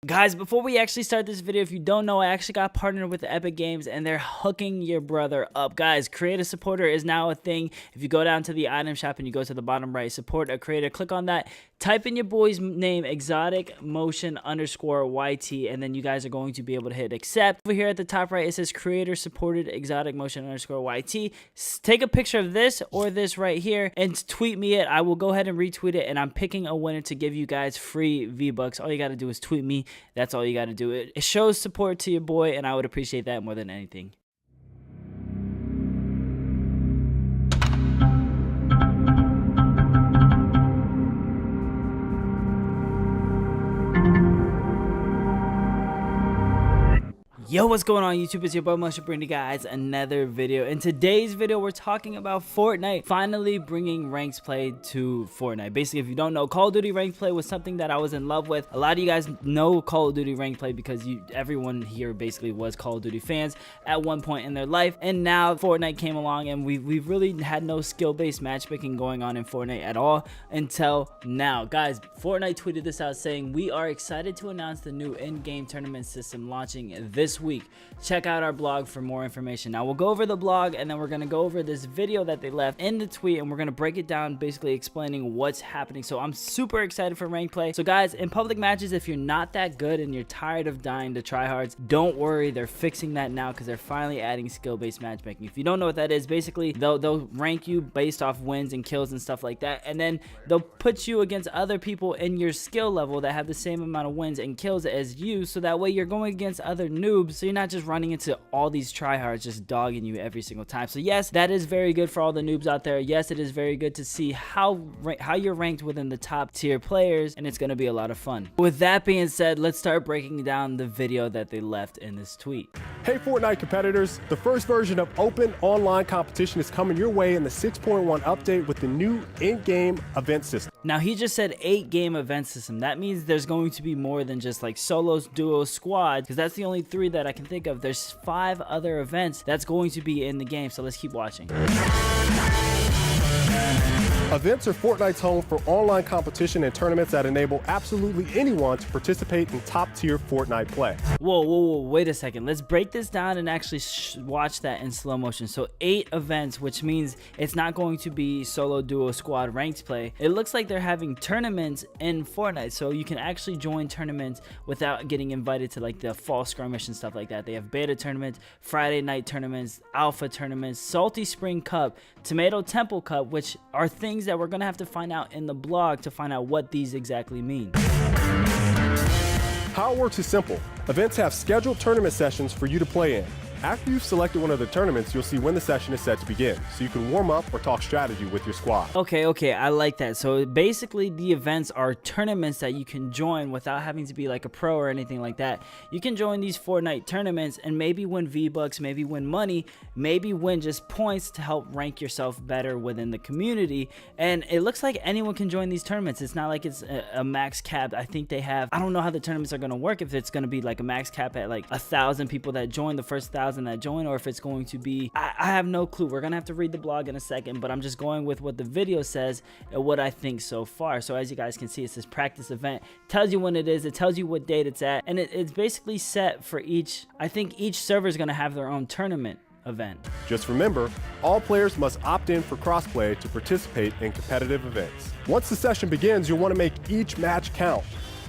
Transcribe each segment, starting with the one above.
Guys, before we actually start this video, if you don't know, I actually got partnered with Epic Games and they're hooking your brother up. Guys, create a supporter is now a thing. If you go down to the item shop and you go to the bottom right, support a creator, click on that, type in your boy's name, exotic motion _ YT, and then you guys are going to be able to hit accept. Over here at the top right, it says creator supported exotic motion _ YT. Take a picture of this or this right here and tweet me it. I will go ahead and retweet it, and I'm picking a winner to give you guys free V-Bucks. All you got to do is tweet me. That's all you got to do. It shows support to your boy, and I would appreciate that more than anything. Yo, what's going on YouTube? It's your boy Motion bringing you guys another video. In today's video, we're talking about Fortnite finally bringing ranked play to Fortnite. Basically, if you don't know, Call of Duty ranked play was something that I was in love with. A lot of you guys know Call of Duty ranked play because everyone here basically was Call of Duty fans at one point in their life. And now Fortnite came along, and we've really had no skill-based matchmaking going on in Fortnite at all until now. Guys, Fortnite tweeted this out saying, "We are excited to announce the new in-game tournament system launching this week. Check out our blog for more information." Now we'll go over the blog, and then we're going to go over this video that they left in the tweet, and we're going to break it down, basically explaining what's happening. So I'm super excited for ranked play. So guys, in public matches, if you're not that good and you're tired of dying to tryhards, don't worry, they're fixing that now because they're finally adding skill-based matchmaking. If you don't know what that is, basically they'll rank you based off wins and kills and stuff like that, and then they'll put you against other people in your skill level that have the same amount of wins and kills as you, so that way you're going against other noobs, so you're not just running into all these tryhards just dogging you every single time. So yes, that is very good for all the noobs out there. Yes, it is very good to see how you're ranked within the top tier players, and it's going to be a lot of fun. With that being said, let's start breaking down the video that they left in this tweet. Hey Fortnite competitors, the first version of open online competition is coming your way in the 6.1 update with the new in-game event system. Now he just said 8-game event system. That means there's going to be more than just like solos, duos, squads, because that's the only 3 that I can think of. There's 5 other events that's going to be in the game, so let's keep watching. Events are Fortnite's home for online competition and tournaments that enable absolutely anyone to participate in top-tier Fortnite play. Whoa, wait a second. Let's break this down and actually watch that in slow motion. So 8 events, which means it's not going to be solo, duo, squad, ranked play. It looks like they're having tournaments in Fortnite, so you can actually join tournaments without getting invited to like the fall skirmish and stuff like that. They have beta tournaments, Friday night tournaments, alpha tournaments, Salty Spring Cup, Tomato Temple Cup, which are things that we're gonna have to find out in the blog to find out what these exactly mean. How it works is simple. Events have scheduled tournament sessions for you to play in. After you've selected one of the tournaments, you'll see when the session is set to begin, so you can warm up or talk strategy with your squad. Okay, I like that. So basically the events are tournaments that you can join without having to be like a pro or anything like that. You can join these Fortnite tournaments and maybe win V-Bucks, maybe win money, maybe win just points to help rank yourself better within the community. And it looks like anyone can join these tournaments. It's not like it's a max cap. I think they have, I don't know how the tournaments are going to work, if it's going to be like a max cap at like 1,000 people that join, the first 1,000 that join, or if it's going to be, I have no clue. We're gonna have to read the blog in a second, but I'm just going with what the video says and what I think so far. So as you guys can see, it says practice event, tells you when it is, it tells you what date it's at, and it's basically set for each, I think each server is gonna have their own tournament event. Just remember, all players must opt in for crossplay to participate in competitive events. Once the session begins, you'll want to make each match count.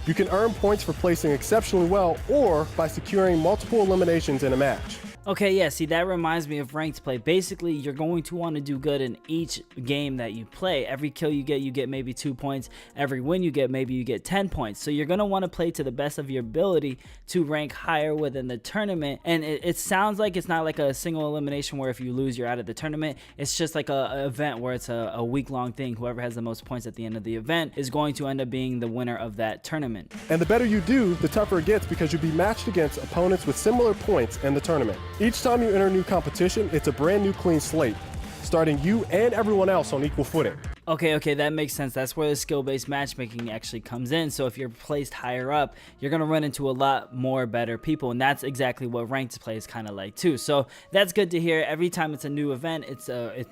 You can earn points for placing exceptionally well or by securing multiple eliminations in a match. Okay, yeah, see, that reminds me of ranked play. Basically, you're going to want to do good in each game that you play. Every kill you get maybe 2 points. Every win you get, maybe you get 10 points. So you're going to want to play to the best of your ability to rank higher within the tournament. And it sounds like it's not like a single elimination where if you lose, you're out of the tournament. It's just like an event where it's a week-long thing. Whoever has the most points at the end of the event is going to end up being the winner of that tournament. And the better you do, the tougher it gets because you'll be matched against opponents with similar points in the tournament. Each time you enter a new competition, it's a brand new clean slate. starting you and everyone else on equal footing. Okay, that makes sense. That's where the skill-based matchmaking actually comes in. So if you're placed higher up, you're going to run into a lot more better people, and that's exactly what ranked play is kind of like too. So that's good to hear. Every time it's a new event,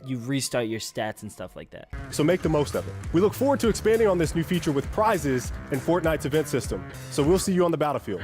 you restart your stats and stuff like that. So make the most of it. We look forward to expanding on this new feature with prizes in Fortnite's event system. So we'll see you on the battlefield.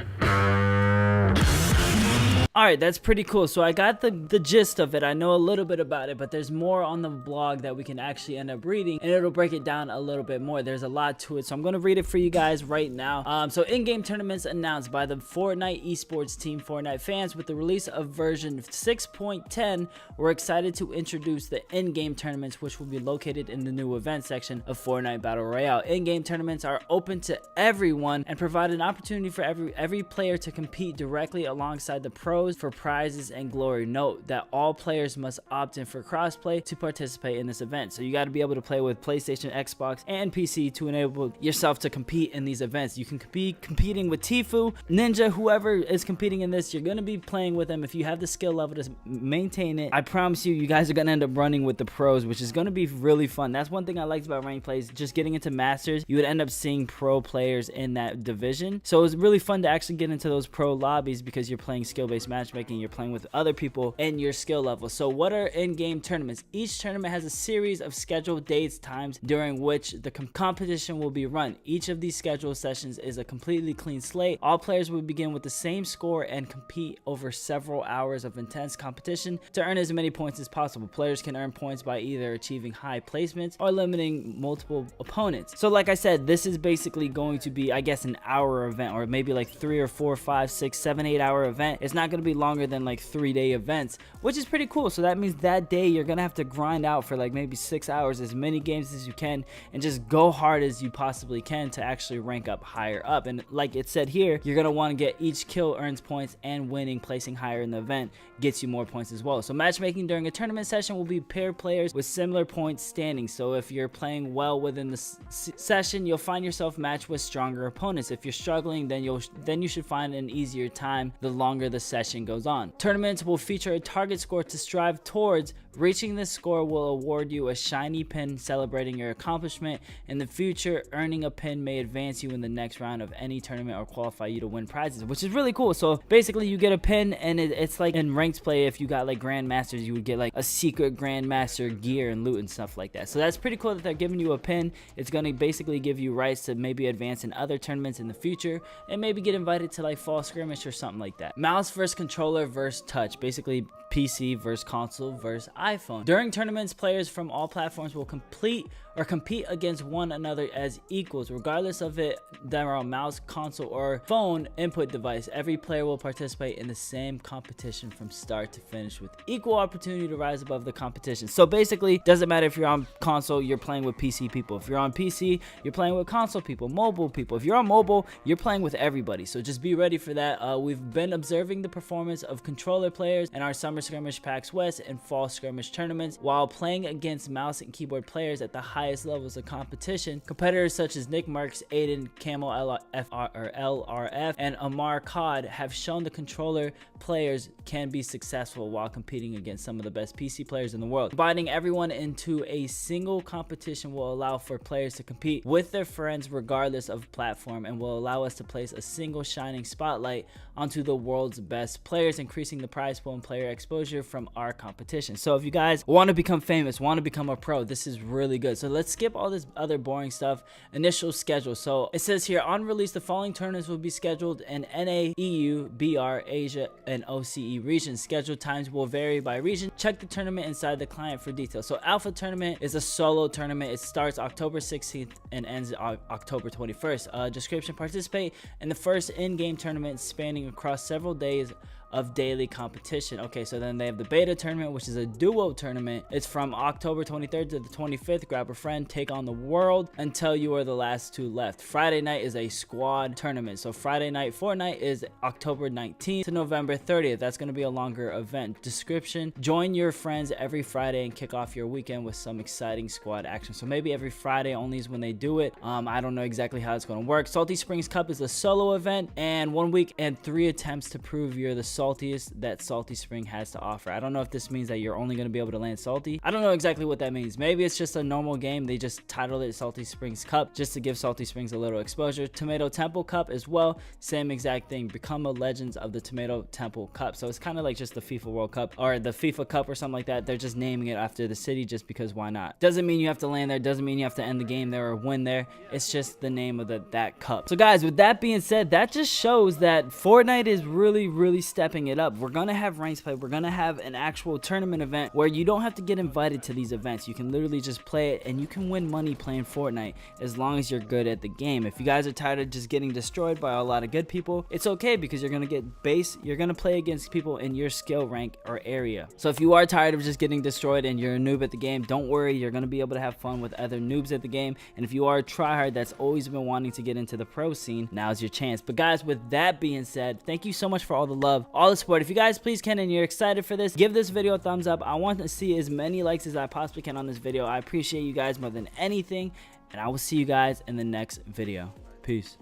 All right, that's pretty cool. So I got the gist of it. I know a little bit about it, but there's more on the blog that we can actually end up reading, and it'll break it down a little bit more. There's a lot to it, so I'm going to read it for you guys right now. So in-game tournaments announced by the Fortnite esports team. Fortnite fans, with the release of version 6.10, we're excited to introduce the in-game tournaments, which will be located in the new event section of Fortnite Battle Royale. In-game tournaments are open to everyone and provide an opportunity for every player to compete directly alongside the pros for prizes and glory. Note that all players must opt in for crossplay to participate in this event. So you got to be able to play with PlayStation, Xbox, and PC to enable yourself to compete in these events. You can be competing with Tfue, Ninja, whoever is competing in this. You're going to be playing with them if you have the skill level to maintain it. I promise you, you guys are going to end up running with the pros, which is going to be really fun. That's one thing I liked about ranked plays. Just getting into Masters, you would end up seeing pro players in that division. So it was really fun to actually get into those pro lobbies because you're playing skill-based matchmaking, you're playing with other people in your skill level. So what are in-game tournaments? Each tournament has a series of scheduled dates, times during which the competition will be run. Each of these scheduled sessions is a completely clean slate. All players will begin with the same score and compete over several hours of intense competition to earn as many points as possible. Players can earn points by either achieving high placements or limiting multiple opponents. So like I said, this is basically going to be, I guess, an hour event, or maybe like 3 or 4, 5, 6, 7, 8 hour event. It's not going to be longer than like 3-day events, which is pretty cool. So that means that day you're gonna have to grind out for like maybe 6 hours, as many games as you can, and just go hard as you possibly can to actually rank up higher up. And like it said here, you're gonna want to get each kill earns points, and winning, placing higher in the event, gets you more points as well. So matchmaking during a tournament session will be paired players with similar points standing. So if you're playing well within the session, you'll find yourself matched with stronger opponents. If you're struggling, then you should find an easier time the longer the session goes on. Tournaments will feature a target score to strive towards. Reaching this score will award you a shiny pin celebrating your accomplishment. In the future, earning a pin may advance you in the next round of any tournament or qualify you to win prizes, which is really cool. So basically you get a pin, and it's like in ranked play, if you got like grandmasters, you would get like a secret grandmaster gear and loot and stuff like that. So that's pretty cool that they're giving you a pin. It's going to basically give you rights to maybe advance in other tournaments in the future, and maybe get invited to like fall skirmish or something like that. Mouse versus controller versus touch, basically PC versus console versus iPhone. During tournaments, players from all platforms will compete against one another as equals, regardless of it they're on mouse, console, or phone input device. Every player will participate in the same competition from start to finish with equal opportunity to rise above the competition. So basically, doesn't matter if you're on console, you're playing with PC people. If you're on PC, you're playing with console people, mobile people. If you're on mobile, you're playing with everybody. So just be ready for that. We've been observing the performance of controller players in our Summer Skirmish PAX West and Fall Skirmish tournaments while playing against mouse and keyboard players at the highest levels of competition. Competitors such as Nick Marks, Aiden, Camo LRF, and Amar Cod have shown the controller players can be successful while competing against some of the best PC players in the world. Combining everyone into a single competition will allow for players to compete with their friends regardless of platform, and will allow us to place a single shining spotlight onto the world's best players, increasing the prize pool and player exposure from our competition. So if you guys want to become famous, want to become a pro, this is really good. So let's skip all this other boring stuff. Initial schedule. So it says here, on release, the following tournaments will be scheduled in NA, EU, BR, Asia, and OCE regions. Scheduled times will vary by region. Check the tournament inside the client for details. So Alpha Tournament is a solo tournament. It starts October 16th and ends October 21st. Description: participate in the first in-game tournament spanning across several days of daily competition. Okay, so then they have the beta tournament, which is a duo tournament. It's from October 23rd to the 25th. Grab a friend, take on the world until you are the last two left. Friday night is a squad tournament. So Friday night Fortnite is October 19th to November 30th. That's going to be a longer event. Description: join your friends every Friday and kick off your weekend with some exciting squad action. So maybe every Friday only is when they do it. I don't know exactly how it's going to work. Salty Springs Cup is a solo event, and 1 week and 3 attempts to prove you're the saltiest that Salty Spring has to offer. I don't know if this means that you're only going to be able to land salty. I don't know exactly what that means. Maybe it's just a normal game. They just titled it Salty Springs Cup just to give Salty Springs a little exposure. Tomato Temple Cup as well, same exact thing. Become a Legends of the Tomato Temple Cup. So it's kind of like just the FIFA World Cup or the FIFA Cup or something like that. They're just naming it after the city just because why not? Doesn't mean you have to land there. Doesn't mean you have to end the game there or win there. It's just the name of that cup. So guys, with that being said, that just shows that Fortnite is really stepping it up. We're gonna have ranks play. We're gonna have an actual tournament event where you don't have to get invited to these events. You can literally just play it and you can win money playing Fortnite as long as you're good at the game. If you guys are tired of just getting destroyed by a lot of good people, it's okay because you're gonna get base. You're gonna play against people in your skill rank or area. So if you are tired of just getting destroyed and you're a noob at the game, don't worry. You're gonna be able to have fun with other noobs at the game. And if you are a tryhard that's always been wanting to get into the pro scene, now's your chance. But guys, with that being said, thank you so much for all the love, all the support. If you guys please can and you're excited for this, give this video a thumbs up. I want to see as many likes as I possibly can on this video. I appreciate you guys more than anything, and I will see you guys in the next video. Peace.